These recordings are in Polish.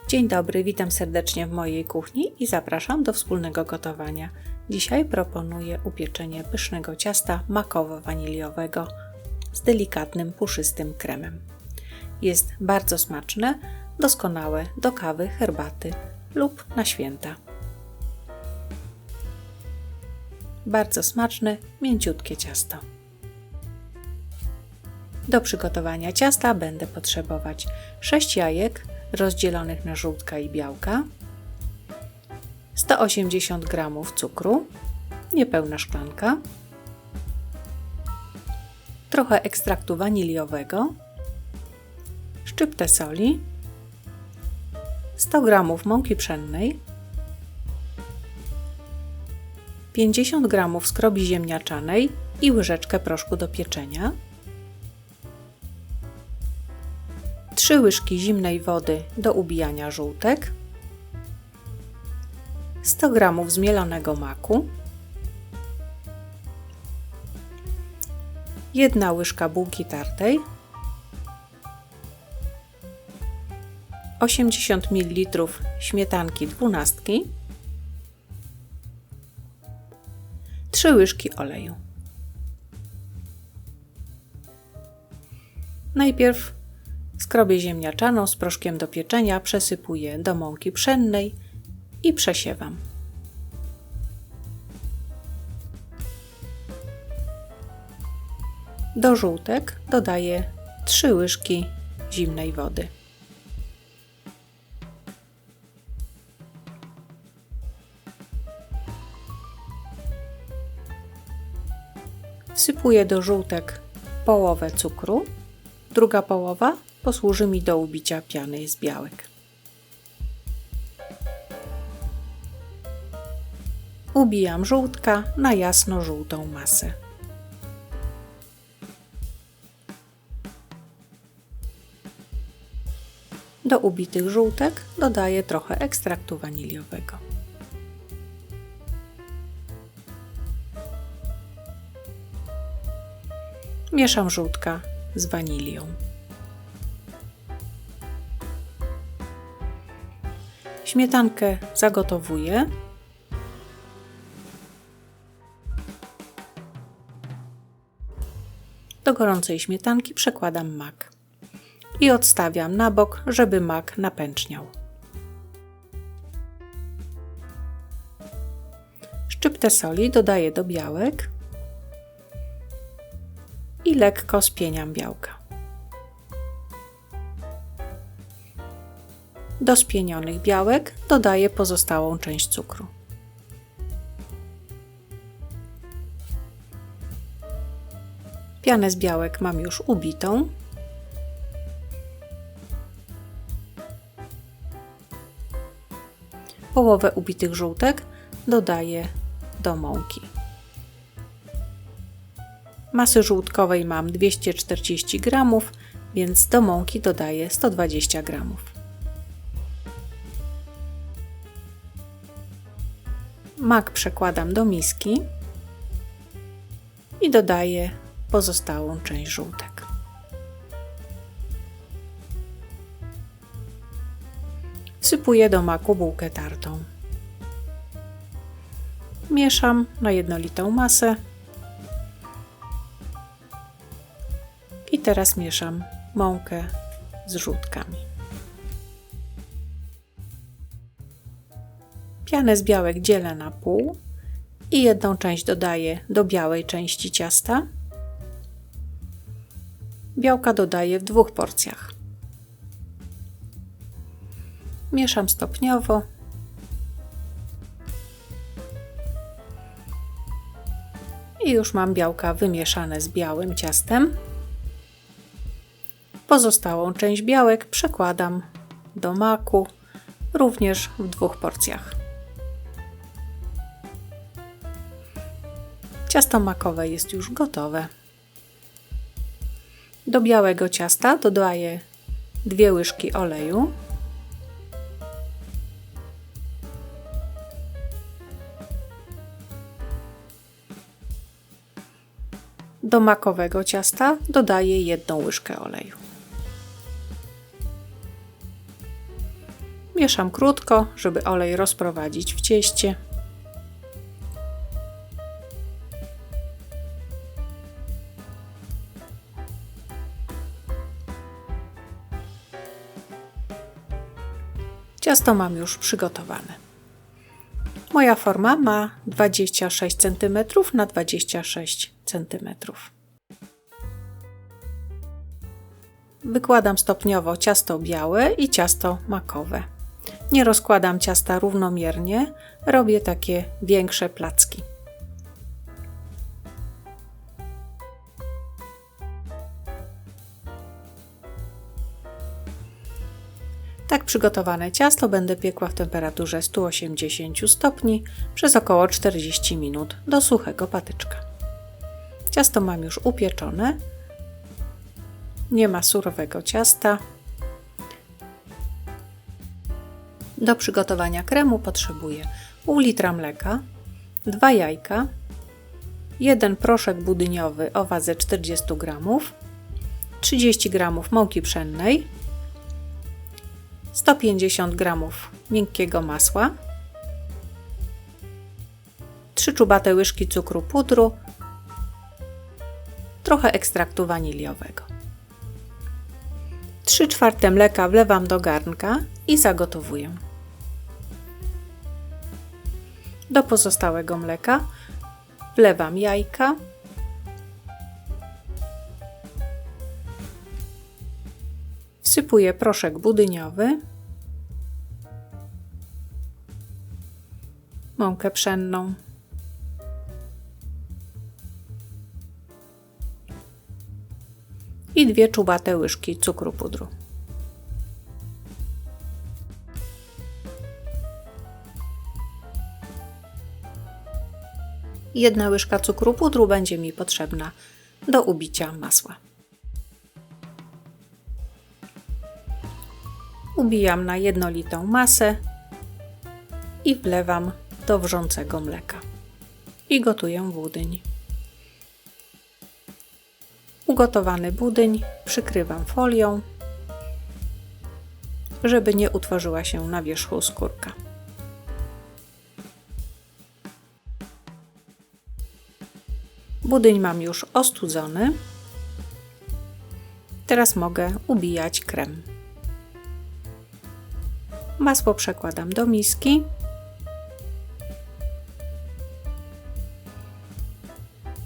Dzień dobry, witam serdecznie w mojej kuchni i zapraszam do wspólnego gotowania. Dzisiaj proponuję upieczenie pysznego ciasta makowo-waniliowego z delikatnym, puszystym kremem. Jest bardzo smaczne, doskonałe do kawy, herbaty lub na święta. Bardzo smaczne, mięciutkie ciasto. Do przygotowania ciasta będę potrzebować 6 jajek rozdzielonych na żółtka i białka, 180 g cukru, niepełna szklanka, trochę ekstraktu waniliowego, szczyptę soli, 100 g mąki pszennej, 50 g skrobi ziemniaczanej i łyżeczkę proszku do pieczenia, 3 łyżki zimnej wody do ubijania żółtek, 100 g zmielonego maku, 1 łyżka bułki tartej, 80 ml śmietanki 12, 3 łyżki oleju. Najpierw skrobię ziemniaczaną z proszkiem do pieczenia, przesypuję do mąki pszennej i przesiewam. Do żółtek dodaję 3 łyżki zimnej wody. Wsypuję do żółtek połowę cukru, druga połowa posłuży mi do ubicia piany z białek. Ubijam żółtka na jasno-żółtą masę. Do ubitych żółtek dodaję trochę ekstraktu waniliowego. Mieszam żółtka z wanilią. Śmietankę zagotowuję. Do gorącej śmietanki przekładam mak i odstawiam na bok, żeby mak napęczniał. Szczyptę soli dodaję do białek i lekko spieniam białka. Do spienionych białek dodaję pozostałą część cukru. Pianę z białek mam już ubitą. Połowę ubitych żółtek dodaję do mąki. Masy żółtkowej mam 240 g, więc do mąki dodaję 120 g. Mak przekładam do miski i dodaję pozostałą część żółtek. Wsypuję do maku bułkę tartą. Mieszam na jednolitą masę i teraz mieszam mąkę z żółtkami. Pianę z białek dzielę na pół i jedną część dodaję do białej części ciasta. Białka dodaję w 2 porcjach. Mieszam stopniowo. I już mam białka wymieszane z białym ciastem. Pozostałą część białek przekładam do maku, również w 2 porcjach. Ciasto makowe jest już gotowe. Do białego ciasta dodaję 2 łyżki oleju, do makowego ciasta dodaję 1 łyżkę oleju. Mieszam krótko, żeby olej rozprowadzić w cieście. Ciasto mam już przygotowane. Moja forma ma 26 cm na 26 cm. Wykładam stopniowo ciasto białe i ciasto makowe. Nie rozkładam ciasta równomiernie, robię takie większe placki. Tak przygotowane ciasto będę piekła w temperaturze 180 stopni przez około 40 minut do suchego patyczka. Ciasto mam już upieczone. Nie ma surowego ciasta. Do przygotowania kremu potrzebuję pół litra mleka, 2 jajka, 1 proszek budyniowy o wadze 40 g, 30 g mąki pszennej, 150 g miękkiego masła, 3 czubate łyżki cukru pudru, trochę ekstraktu waniliowego. 3/4 mleka wlewam do garnka i zagotowuję. Do pozostałego mleka wlewam jajka, wsypuję proszek budyniowy, mąkę pszenną, i 2 czubate łyżki cukru pudru. Jedna łyżka cukru pudru będzie mi potrzebna do ubicia masła. Ubijam na jednolitą masę i wlewam do wrzącego mleka i gotuję budyń. Ugotowany budyń przykrywam folią, żeby nie utworzyła się na wierzchu skórka. Budyń mam już ostudzony. Teraz mogę ubijać krem. Masło przekładam do miski.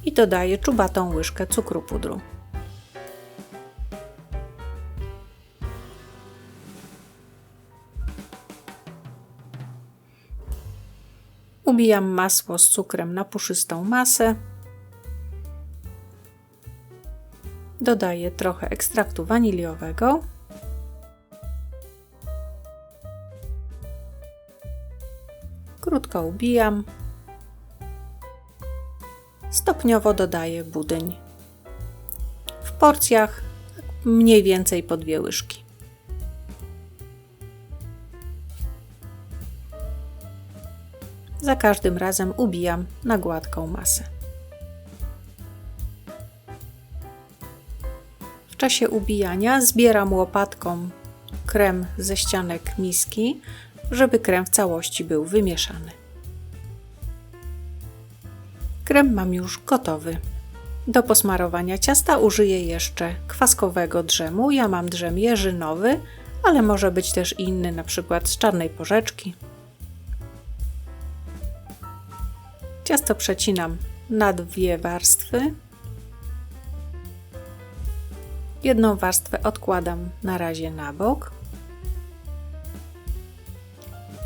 I dodaję czubatą łyżkę cukru pudru. Ubijam masło z cukrem na puszystą masę. Dodaję trochę ekstraktu waniliowego. Krótko ubijam. Stopniowo dodaję budyń. W porcjach mniej więcej po 2 łyżki. Za każdym razem ubijam na gładką masę. W czasie ubijania zbieram łopatką krem ze ścianek miski, żeby krem w całości był wymieszany. Krem mam już gotowy. Do posmarowania ciasta użyję jeszcze kwaskowego drzemu. Ja mam drzem jeżynowy, ale może być też inny, na przykład z czarnej porzeczki. Ciasto przecinam na 2 warstwy. Jedną warstwę odkładam na razie na bok.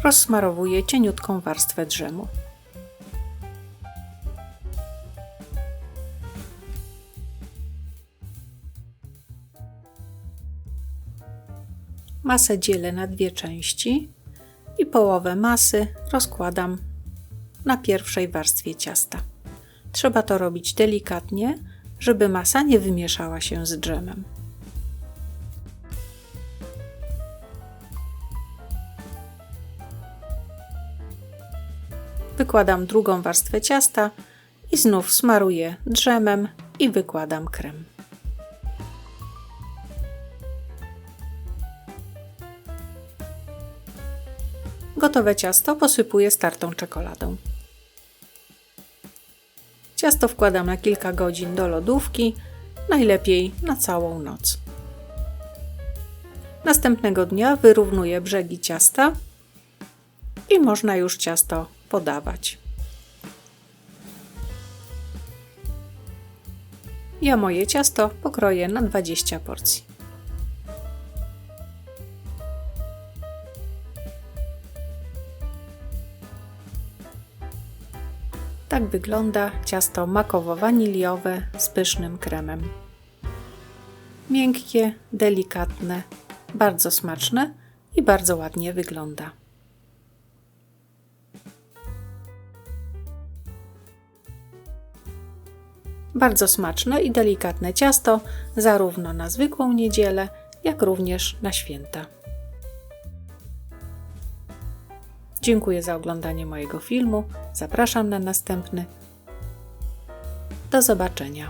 Rozsmarowuję cieniutką warstwę drzemu. Masę dzielę na 2 części i połowę masy rozkładam na pierwszej warstwie ciasta. Trzeba to robić delikatnie, żeby masa nie wymieszała się z dżemem. Wykładam drugą warstwę ciasta i znów smaruję dżemem i wykładam krem. Gotowe ciasto posypuję startą czekoladą. Ciasto wkładam na kilka godzin do lodówki, najlepiej na całą noc. Następnego dnia wyrównuję brzegi ciasta i można już ciasto podawać. Ja moje ciasto pokroję na 20 porcji. Tak wygląda ciasto makowo-waniliowe z pysznym kremem. Miękkie, delikatne, bardzo smaczne i bardzo ładnie wygląda. Bardzo smaczne i delikatne ciasto zarówno na zwykłą niedzielę, jak również na święta. Dziękuję za oglądanie mojego filmu. Zapraszam na następny. Do zobaczenia.